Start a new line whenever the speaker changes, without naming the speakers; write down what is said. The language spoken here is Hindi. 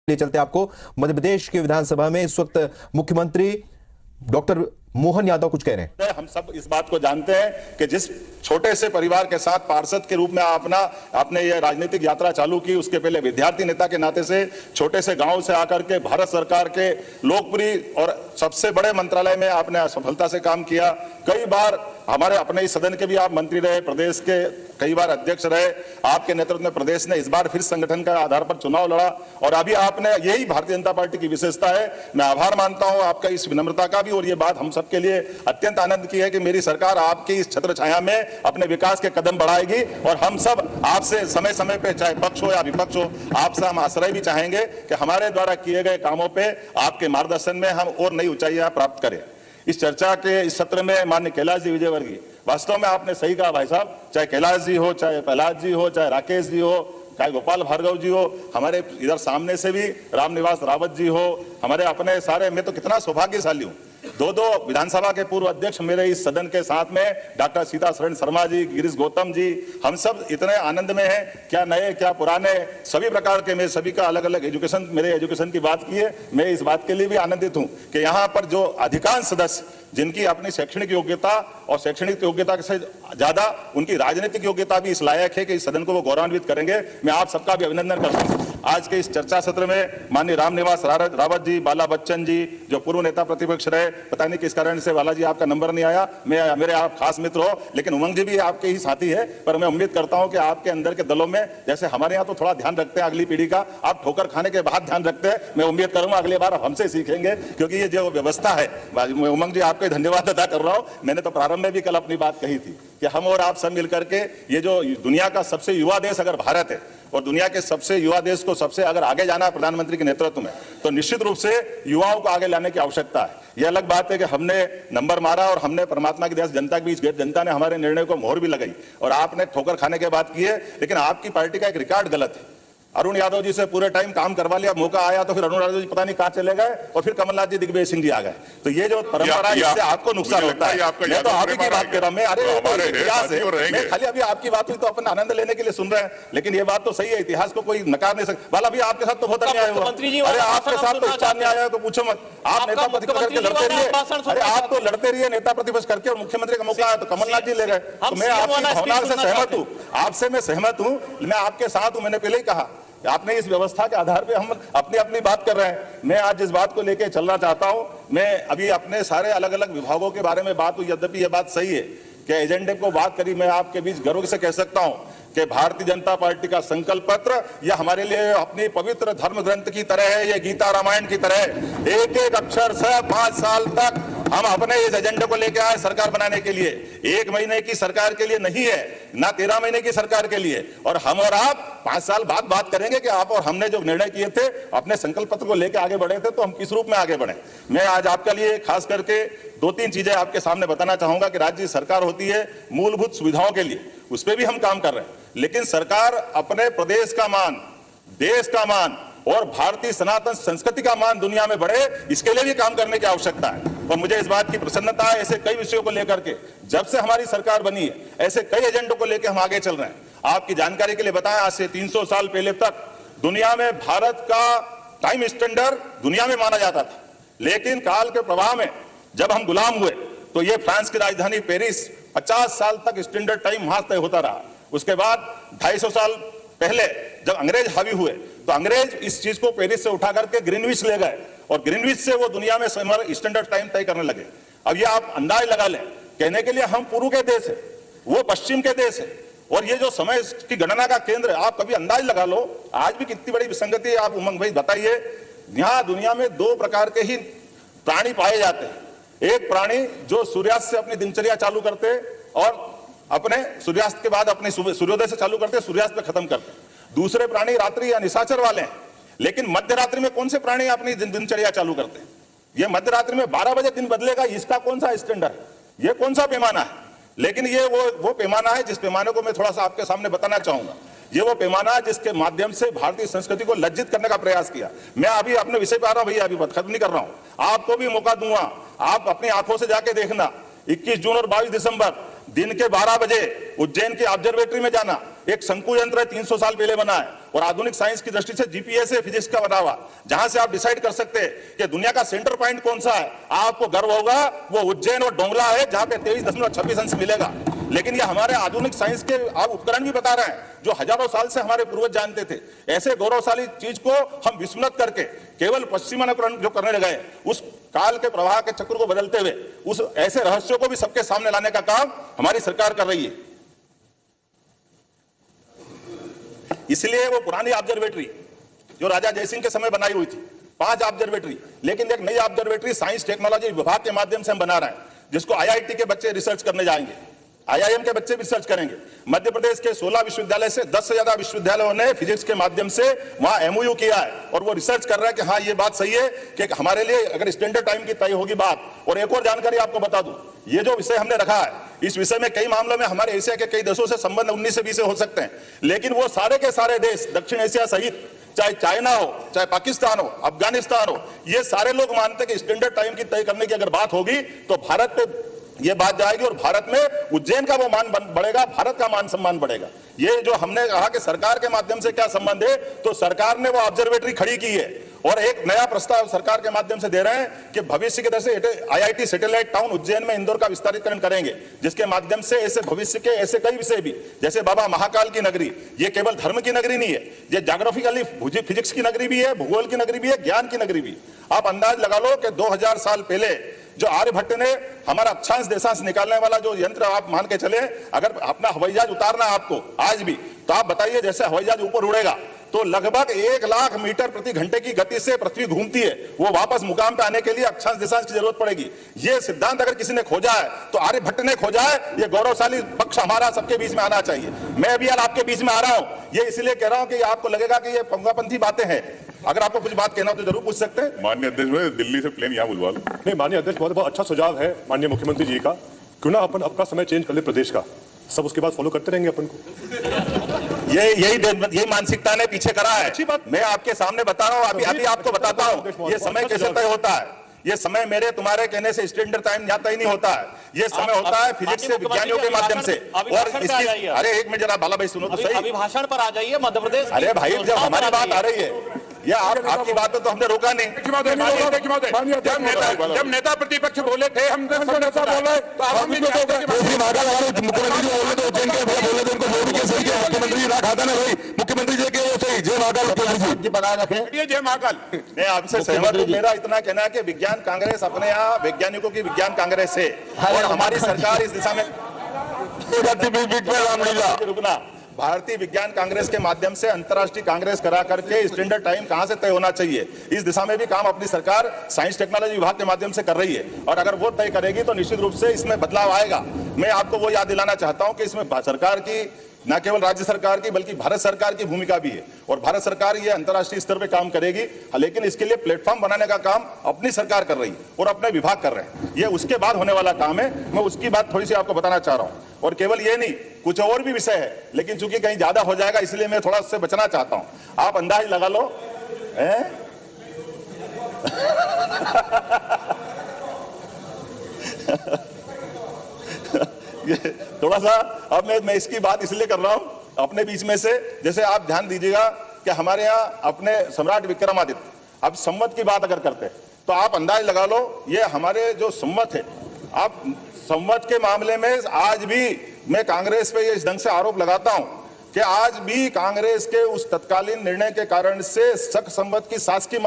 ले चलते आपको मध्य प्रदेश की विधानसभा में। इस वक्त मुख्यमंत्री डॉक्टर मोहन यादव कुछ कह रहे हैं।
हम सब इस बात को जानते हैं कि जिस छोटे से परिवार के साथ पार्षद के रूप में आपने ये राजनीतिक यात्रा चालू की, उसके पहले विद्यार्थी नेता के नाते से छोटे से गांव से आकर के भारत सरकार के लोकप्रिय और सबसे बड़े मंत्रालय में आपने सफलता से काम किया। कई बार हमारे अपने ही सदन के भी आप मंत्री रहे, प्रदेश के कई बार अध्यक्ष रहे। आपके नेतृत्व में प्रदेश ने इस बार फिर संगठन का आधार पर चुनाव लड़ा और अभी आपने, यही भारतीय जनता पार्टी की विशेषता है। मैं आभार मानता हूं आपका इस विनम्रता का भी, और ये बात हम सबके लिए अत्यंत आनंद की है कि मेरी सरकार आपकी इस छत्र छाया में अपने विकास के कदम बढ़ाएगी और हम सब आपसे समय समय पे, चाहे पक्ष हो या विपक्ष हो, आपसे हम आश्रय भी चाहेंगे कि हमारे द्वारा किए गए कामों पे आपके मार्गदर्शन में हम और नई ऊंचाइयां प्राप्त करें। इस चर्चा के इस सत्र में माननीय कैलाश जी विजयवर्गीय, वास्तव में आपने सही कहा भाई साहब, चाहे कैलाश जी हो, चाहे प्रहलाद जी हो, चाहे राकेश जी हो, चाहे गोपाल भार्गव जी हो, हमारे इधर सामने से भी रामनिवास रावत जी हो, हमारे अपने सारे, मैं तो कितना सौभाग्यशाली हूं, दो विधानसभा के पूर्व अध्यक्ष मेरे इस सदन के साथ में, डॉक्टर सीता शरण शर्मा जी, गिरीश गौतम जी, हम सब इतने आनंद में हैं, क्या नए क्या पुराने, सभी प्रकार के, मेरे सभी का अलग अलग एजुकेशन, मेरे एजुकेशन की बात की है। मैं इस बात के लिए भी आनंदित हूं कि यहाँ पर जो अधिकांश सदस्य जिनकी अपनी शैक्षणिक योग्यता और शैक्षणिक योग्यता से ज्यादा उनकी राजनीतिक योग्यता भी इस लायक है कि इस सदन को वो गौरवान्वित करेंगे, मैं आप सबका भी अभिनंदन करता हूं। आज के इस चर्चा सत्र में माननीय रामनिवास रावत जी, बाला बच्चन जी जो पूर्व नेता प्रतिपक्ष रहे, पता नहीं किस कारण से बाला जी आपका नंबर नहीं आया, मेरे आप खास मित्र हो, लेकिन उमंग जी भी आपके ही साथी है, पर मैं उम्मीद करता हूं कि आपके अंदर के दलों में, जैसे हमारे यहाँ तो थोड़ा ध्यान रखते हैं अगली पीढ़ी का, आप ठोकर खाने के बाद ध्यान रखते हैं। मैं उम्मीद करूंगा अगली बार आप हमसे सीखेंगे, क्योंकि ये जो व्यवस्था है, उमंग जी आपको धन्यवाद अदा कर रहा हूं। मैंने तो प्रारंभ में भी कल अपनी बात कही थी कि हम और आप सब मिलकर के ये जो दुनिया का सबसे युवा देश अगर भारत है और दुनिया के सबसे युवा देश को सबसे अगर आगे जाना है प्रधानमंत्री के नेतृत्व में, तो निश्चित रूप से युवाओं को आगे लाने की आवश्यकता है। यह अलग बात है कि हमने नंबर मारा और हमने परमात्मा की दया से जनता के बीच गए, जनता ने हमारे निर्णय को मोहर भी लगाई और आपने ठोकर खाने के बाद की है, लेकिन आपकी पार्टी का एक रिकॉर्ड गलत है। अरुण यादव जी से पूरे टाइम काम करवा लिया, मौका आया तो फिर अरुण यादव जी पता नहीं कहाँ चले गए और फिर कमलनाथ जी, दिग्विजय सिंह जी आ गए। तो ये जो परंपरा, इससे आपको नुकसान होता है। मैं तो आप ही की बात कर रहा हूं, मैं अरे इतिहास है, मैं खाली अभी आपकी बात हुई तो अपन आनंद लेने के लिए सुन रहे हैं, लेकिन ये बात तो सही है, इतिहास को कोई नकार नहीं सकता। वाला भी आपके साथ तो बहुत अन्याय हुआ, अरे आपके साथ तो इतना अन्याय है तो पूछो मत। आप नेता प्रतिपक्ष करके लड़ते रहिए, अरे आप तो लड़ते रहिए नेता प्रतिपक्ष करके, और मुख्यमंत्री का मौका आया तो कमलनाथ जी ले गए। तो मैं आपकी भावना से सहमत हूँ, आपसे मैं सहमत हूँ, मैं आपके साथ हूँ। मैंने पहले ही कहा आपने इस व्यवस्था के आधार पे हम अपनी अपनी बात कर रहे हैं। मैं आज इस बात को लेके चलना चाहता हूं। मैं अभी अपने सारे अलग अलग विभागों के बारे में बात हुई, यद्यपि यह बात सही है कि एजेंडे को बात करी, मैं आपके बीच गर्व से कह सकता हूं कि भारतीय जनता पार्टी का संकल्प पत्र यह हमारे लिए अपनी पवित्र धर्म ग्रंथ की तरह है, ये गीता रामायण की तरह है। एक एक अक्षर से 5 साल तक हम अपने इस एजेंडे को लेकर आए सरकार बनाने के लिए। 1 महीने की सरकार के लिए नहीं है, ना 13 महीने की सरकार के लिए, और हम और आप 5 साल बाद बात करेंगे कि आप और हमने जो निर्णय किए थे, अपने संकल्प पत्र को लेकर आगे बढ़े थे, तो हम किस रूप में आगे बढ़े। मैं आज आपके लिए खास करके 2-3 चीजें आपके सामने बताना चाहूंगा कि राज्य सरकार होती है मूलभूत सुविधाओं के लिए, उस पर भी हम काम कर रहे हैं, लेकिन सरकार अपने प्रदेश का मान, देश का मान और भारतीय सनातन संस्कृति का मान दुनिया में बढ़े, इसके लिए भी काम करने की आवश्यकता है। और मुझे इस बात की प्रसन्नता है, ऐसे कई विषयों को लेकर के जब से हमारी सरकार बनी है, ऐसे कई एजेंडों को लेकर हम आगे चल रहे हैं। आपकी जानकारी के लिए बताएं, आज से 300 साल पहले तक दुनिया में भारत का टाइम स्टैंडर्ड दुनिया में माना जाता था, लेकिन काल के प्रवाह में जब हम गुलाम हुए तो ये फ्रांस की राजधानी पेरिस 50 साल तक स्टैंडर्ड टाइम वहां तय होता रहा। उसके बाद 250 साल पहले जब अंग्रेज हावी हुए तो अंग्रेज इस चीज को पेरिस से उठा करके ग्रीनविच ले गए और ग्रीनविच से वो दुनिया में स्टैंडर्ड टाइम तय करने लगे। अब ये आप अंदाज लगा लें, कहने के लिए हम पूर्व के देश है, वो पश्चिम के देश है, और ये जो समय की गणना का केंद्र है, आप कभी अंदाज लगा लो आज भी कितनी बड़ी विसंगति है। आप उमंग भाई बताइए, यहाँ दुनिया में 2 प्रकार के ही प्राणी पाए जाते हैं। एक प्राणी जो सूर्यास्त से अपनी दिनचर्या चालू करते हैं और अपने सूर्यास्त के बाद अपने सूर्योदय से चालू करते हैं, सूर्यास्त पे खत्म करते हैं। दूसरे प्राणी रात्रि या निशाचर वाले हैं, लेकिन मध्य रात्रि में कौन से प्राणी अपनी दिनचर्या चालू करते हैं? ये मध्य रात्रि में 12 बजे दिन बदलेगा, इसका कौन सा स्टैंडर्ड है? ये कौन सा पैमाना है? लेकिन ये वो पैमाना है जिस पैमाने को मैं थोड़ा सा आपके सामने बताना चाहूंगा। ये वो पैमाना है जिसके माध्यम से भारतीय संस्कृति को लज्जित करने का प्रयास किया। मैं अभी अपने विषय पे आ रहा हूं भैया, अभी खत्म नहीं कर रहा हूं, आपको भी मौका दूंगा, आप अपनी आंखों से जाके देखना। 21 जून और 22 दिसंबर दिन के 12 बजे उज्जैन के ऑब्जर्वेटरी में जाना, एक शंकु यंत्र 300 साल पहले बना है और आधुनिक साइंस की दृष्टि से जीपीएस है फिजिक्स का बना हुआ, जहां से आप डिसाइड कर सकते हैं कि दुनिया का सेंटर पॉइंट कौन सा है। आपको गर्व होगा वो उज्जैन और डोंगला है, जहां पे 23.26 अंश मिलेगा। लेकिन ये हमारे आधुनिक साइंस के आप उपकरण भी बता रहे हैं, जो हजारों साल से हमारे पूर्वज जानते थे। ऐसे गौरवशाली चीज को हम विस्मृत करके केवल पश्चिमानुकरण जो करने लगे, उस काल के प्रवाह के चक्र को बदलते हुए उस ऐसे रहस्यों को भी सबके सामने लाने का काम हमारी सरकार कर रही है। इसलिए वो पुरानी ऑब्जर्वेटरी जो राजा जयसिंह के समय बनाई हुई थी, 5 ऑब्जर्वेटरी, लेकिन एक नई ऑब्जर्वेटरी साइंस टेक्नोलॉजी विभाग के माध्यम से हम बना रहे हैं, जिसको आईआईटी के बच्चे रिसर्च करने जाएंगे, आईआईएम के बच्चे भी रिसर्च करेंगे। मध्य प्रदेश के 16 विश्वविद्यालय से 10 से ज्यादा विश्वविद्यालयों ने फिजिक्स के माध्यम से वहां एमओयू किया है और वो रिसर्च कर रहा है कि हाँ ये बात सही है कि हमारे लिए अगर स्टैंडर्ड टाइम की तय होगी बात। और एक और जानकारी आपको बता दूं, ये जो विषय हमने रखा है, इस विषय में कई मामलों में हमारे एशिया के कई देशों से संबंध 19 से 20 हो सकते हैं, लेकिन वो सारे के सारे देश दक्षिण एशिया सहित, चाहे चाइना हो, चाहे पाकिस्तान हो, अफगानिस्तान हो, ये सारे लोग मानते हैं कि स्टैंडर्ड टाइम की तय करने की अगर बात होगी तो भारत पे ये बात जाएगी और भारत में उज्जैन का वो मान बढ़ेगा, भारत का मान सम्मान बढ़ेगा। ये जो हमने कहा कि सरकार के माध्यम से क्या संबंध है, तो सरकार ने वो ऑब्जर्वेटरी खड़ी की है और एक नया प्रस्ताव सरकार के माध्यम से दे रहे हैं कि भविष्य की तरह से आईआईटी सैटेलाइट टाउन उज्जैन में इंदौर का विस्तारीकरण करेंगे, जिसके माध्यम से ऐसे भविष्य के ऐसे कई विषय भी, जैसे बाबा महाकाल की नगरी, ये केवल धर्म की नगरी नहीं है, ये ज्योग्राफिकली फिजिक्स की नगरी भी है, भूगोल की नगरी भी है, ज्ञान की नगरी भी। आप अंदाज लगा लो कि 2000 साल पहले जो आर्यभट्ट ने हमारा अक्षांश देशांश निकालने वाला जो यंत्र, आप मान के चले, अगर अपना हवाई जहाज उतारना है आपको आज भी, तो आप बताइए जैसे हवाई जहाज ऊपर उड़ेगा तो लगभग 1 लाख मीटर प्रति घंटे की गति से पृथ्वी घूमती है, वो वापस मुकाम पे आने के लिए अक्षांश देशांश की जरूरत पड़ेगी। ये सिद्धांत अगर किसी ने खोजा है तो आर्यभट्ट ने खोजा है। ये गौरवशाली पक्ष हमारा सबके बीच में आना चाहिए। मैं भी यार आपके बीच में आ रहा हूं, ये इसलिए कह रहा हूं कि आपको लगेगा कि ये पंगापंथी बातें हैं। अगर आपको कुछ बात कहना हो तो जरूर पूछ सकते हैं।
माननीय अध्यक्ष, दिल्ली से प्लेन यहाँ बुलवा लो।
नहीं, माननीय अध्यक्ष, बहुत अच्छा सुझाव है माननीय मुख्यमंत्री जी का। क्यों ना अपन आपका समय चेंज कर ले प्रदेश का, सब उसके बाद फॉलो करते रहेंगे अपन को।
यही मानसिकता ने पीछे करा है। अच्छी बात, मैं आपके सामने बता रहा हूँ, अभी आपको बताता हूँ ये समय कैसे तय होता है। ये समय मेरे तुम्हारे कहने से स्टैंडर्ड टाइम यहाँ तय नहीं होता है, ये समय होता है फिजिक्स से विज्ञानियों के माध्यम से। और इसकी, अरे एक मिनट जरा बाला भाई सुनो तो सही,
अभिभाषण पर आ जाइए मध्य प्रदेश।
अरे भाई जब हमारी बात आ रही है, ये आपकी बात तो हमने रोका नहीं।
जब नेता प्रतिपक्ष बोले थे, हम मुख्यमंत्री जी के सही जय महाकाल
बना रखे, जय महाकाल। मैं आपसे सहमत हूं। मेरा इतना कहना है कि विज्ञान कांग्रेस अपने यहाँ वैज्ञानिकों की विज्ञान कांग्रेस है और हमारी सरकार इस दिशा में रुकना, भारतीय विज्ञान कांग्रेस के माध्यम से अंतर्राष्ट्रीय कांग्रेस करा करके स्टैंडर्ड टाइम कहां से तय होना चाहिए, इस दिशा में भी काम अपनी सरकार साइंस टेक्नोलॉजी विभाग के माध्यम से कर रही है। और अगर वो तय करेगी तो निश्चित रूप से इसमें बदलाव आएगा। मैं आपको वो याद दिलाना चाहता हूं कि इसमें सरकार की, न केवल राज्य सरकार की बल्कि भारत सरकार की भूमिका भी है और भारत सरकार ये अंतर्राष्ट्रीय स्तर पे काम करेगी, लेकिन इसके लिए प्लेटफॉर्म बनाने का काम अपनी सरकार कर रही है और अपने विभाग कर रहे हैं। ये उसके बाद होने वाला काम है। मैं उसकी बात थोड़ी सी आपको बताना चाह रहा हूं। और केवल ये नहीं, कुछ और भी विषय है, लेकिन चूंकि कहीं ज्यादा हो जाएगा इसलिए मैं थोड़ा उससे बचना चाहता हूं। आप अंदाज लगा लो थोड़ा सा अब मैं इसकी बात इसलिए कर रहा हूं अपने बीच में से, जैसे आप ध्यान दीजिएगा कि हमारे यहाँ अपने सम्राट विक्रमादित्य, अब संवत की बात अगर करते तो आप अंदाज लगा लो, ये हमारे जो संवत है, आप संवत के मामले में आज भी मैं कांग्रेस पे ये इस ढंग से आरोप लगाता हूं कि आज भी कांग्रेस के उस तत्कालीन निर्णय के कारण से शक संवत की शासकीय